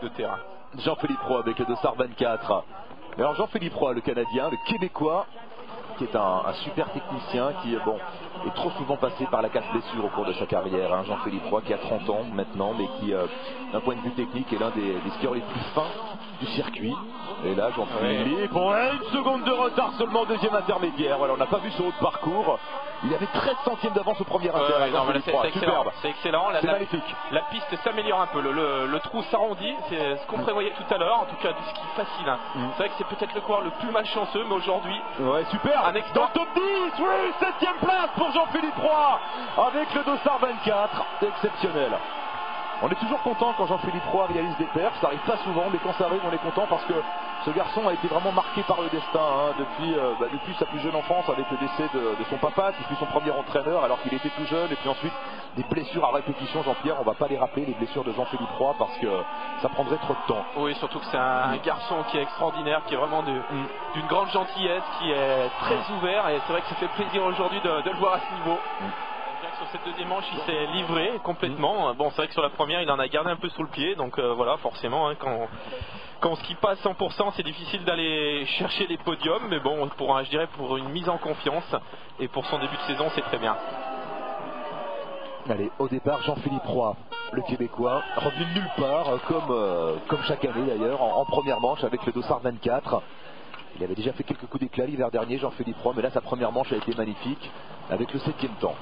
de terrain. Jean-Philippe Roy avec le dossard 24. Alors Jean-Philippe Roy, le Canadien, le Québécois, qui est un super technicien qui est trop souvent passé par la casse-blessure au cours de sa carrière. Hein. Jean-Philippe Roy qui a 30 ans maintenant, mais qui, d'un point de vue technique, est l'un des skieurs les plus fins du circuit. Et là, Jean-Philippe, une seconde de retard seulement, deuxième intermédiaire. Voilà, on n'a pas vu ce haut de parcours. Il avait 13 centièmes d'avance au premier intermédiaire. C'est excellent. C'est magnifique. La piste s'améliore un peu. Le trou s'arrondit. C'est ce qu'on prévoyait tout à l'heure. En tout cas, du ski facile. Hein. C'est vrai que c'est peut-être le coureur le plus malchanceux, mais aujourd'hui. Ouais, super. Un exploit. Dans le top 10, oui, 7ème place pour Jean-Philippe Roy avec le dossard 24. Exceptionnel. On est toujours content quand Jean-Philippe Roy réalise des perfs, ça arrive pas souvent, mais quand ça arrive on est content parce que ce garçon a été vraiment marqué par le destin hein, depuis sa plus jeune enfance avec le décès de son papa qui fut son premier entraîneur alors qu'il était tout jeune, et puis ensuite des blessures à répétition. Jean-Pierre, on va pas les rappeler les blessures de Jean-Philippe Roy parce que ça prendrait trop de temps. Oui, surtout que c'est un garçon qui est extraordinaire, qui est vraiment d'une grande gentillesse, qui est très ouvert, et c'est vrai que ça fait plaisir aujourd'hui de le voir à ce niveau. Sur cette deuxième manche, il s'est livré complètement. Bon, c'est vrai que sur la première, il en a gardé un peu sous le pied. Donc voilà, forcément, hein, quand on skie pas à 100%, c'est difficile d'aller chercher les podiums. Mais bon, je dirais pour une mise en confiance et pour son début de saison, c'est très bien. Allez, au départ, Jean-Philippe Roy, le Québécois, revenu de nulle part, comme chaque année d'ailleurs, en première manche avec le dossard 24. Il avait déjà fait quelques coups d'éclat l'hiver dernier, Jean-Philippe Roy, mais là, sa première manche a été magnifique avec le 7e temps.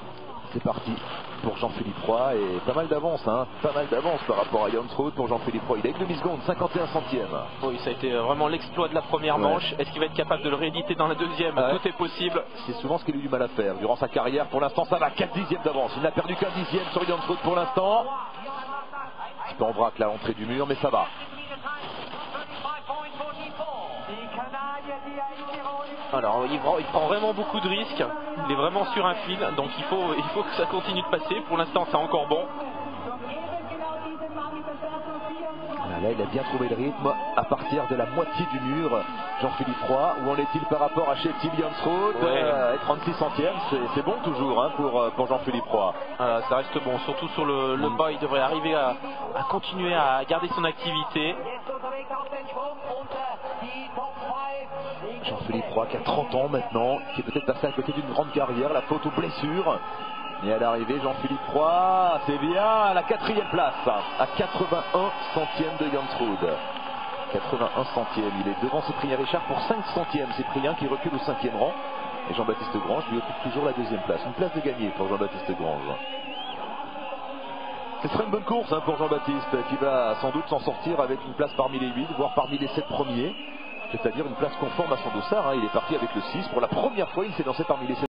C'est parti pour Jean-Philippe Roy et pas mal d'avance, hein, pas mal d'avance par rapport à Jan Trout pour Jean-Philippe Roy. Il a une demi-seconde, 51 centièmes. Oui, ça a été vraiment l'exploit de la première manche. Est-ce qu'il va être capable de le rééditer dans la deuxième? Tout est possible. C'est souvent ce qu'il a eu du mal à faire durant sa carrière. Pour l'instant, ça va, 4 dixièmes d'avance. Il n'a perdu qu'un dixième sur Jan Trout pour l'instant. Un petit peu en vrac là, l'entrée du mur, mais ça va. Alors il prend vraiment beaucoup de risques, il est vraiment sur un fil, donc il faut que ça continue de passer. Pour l'instant c'est encore bon. Là il a bien trouvé le rythme à partir de la moitié du mur. Jean-Philippe Roy, où en est-il par rapport à Shetty Jansrud? 36 centièmes, c'est bon toujours hein, pour Jean-Philippe Roy. Ça reste bon, surtout sur le bas, il devrait arriver à continuer à garder son activité. Jean-Philippe Roy qui a 30 ans maintenant, qui est peut-être passé à côté d'une grande carrière, la faute aux blessures. Et à l'arrivée, Jean-Philippe Roy, c'est bien à la 4e place, à 81 centièmes de Jansrud. 81 centièmes, il est devant Cyprien Richard pour 5 centièmes. Cyprien qui recule au 5e rang. Et Jean-Baptiste Grange lui occupe toujours la 2e place. Une place de gagné pour Jean-Baptiste Grange. Ce serait une bonne course hein, pour Jean-Baptiste, qui va sans doute s'en sortir avec une place parmi les 8, voire parmi les 7 premiers. C'est-à-dire une place conforme à son dossard. Hein. Il est parti avec le 6. Pour la première fois, il s'est lancé parmi les 7.